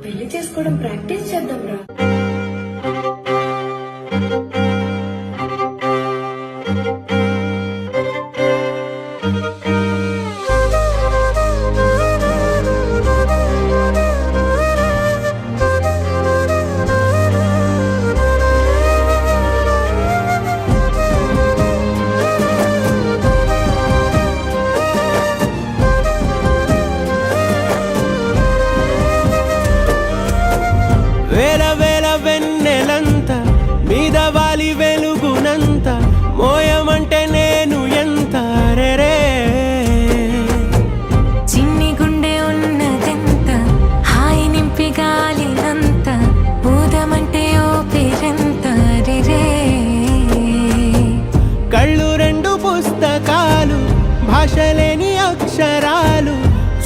పెళ్లి చేసుకోవడం ప్రాక్టీస్ చేద్దాం రా. వేల వేల వెన్నెలంత మీద వాలి వెలుగునంత మోయమంటే నేను ఎంత రే చిన్ని గుండె ఉన్నదెంత హాయి నింపి గాలినంత ఊదమంటే ఓ పేరెంత రే కళ్ళు రెండు పుస్తకాలు భాషలేని అక్షరాలు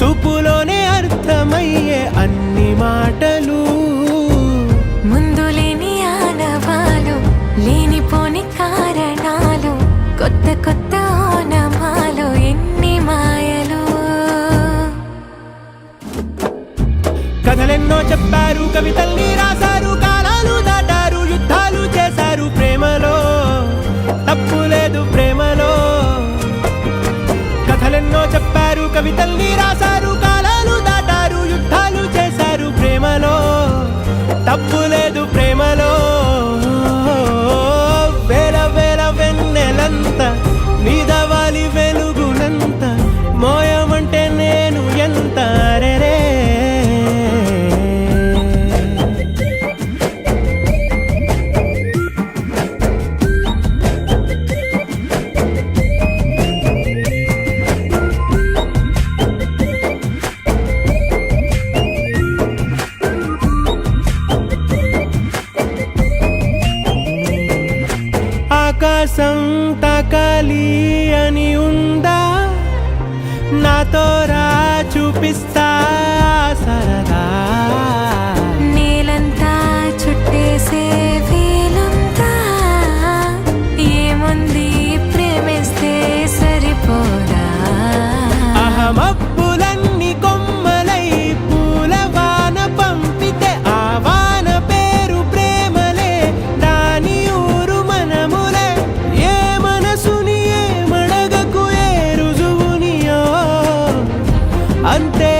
చూపులోనే అర్థమయ్యే అన్ని మాటలు ముందు లేని ఆనవాలు లేనిపోని కారణాలు కొత్త కొత్త ఓనమాలు ఎన్ని మాయలు కథలెన్నో చెప్పారు కవితల్ని రాశారు కాలాలు దాటారు యుద్ధాలు చేశారు ప్రేమలో తప్పు లేదు ప్రేమలో కథలెన్నో చెప్పారు కవితల్ని రాశారు కాలాలు దాటారు యుద్ధాలు చేశారు ప్రేమలో తప్పు లేదు ప్రేమలో వేల వేల వెన్నెలంత మీద వాలి వెలుగునంత మోయమంటే నేను ఎంత రే ఆకాశం తాకాలి అని ఉందా నాతో రా చూపిస్తా సరదా నేలంతా చుట్టేసే వీలుందా ఏముంది ప్రేమిస్తే సరిపోదా అహమప్పులన్నీ కొమ్మలై పూలవాన పంపితే ఆ వాన పేరు ప్రేమలే దాని ఊరు మనములే ఏ మనసుని ఏ మడగకు ఏ రుజువునియో అంతే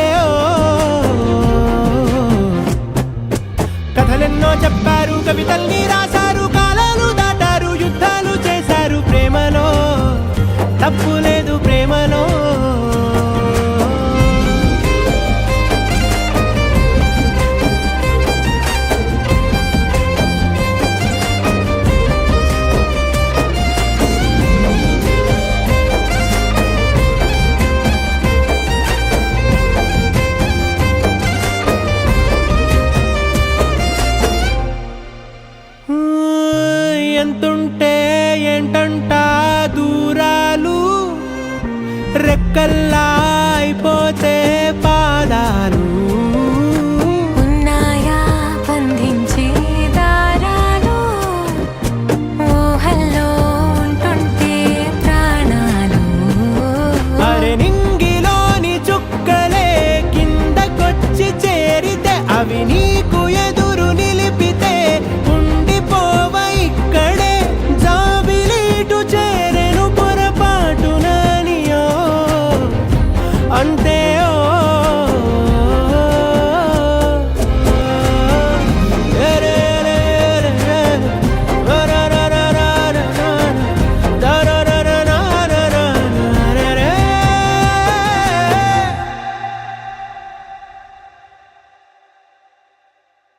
కథలెన్నో చెప్పారు కవితల్ని రా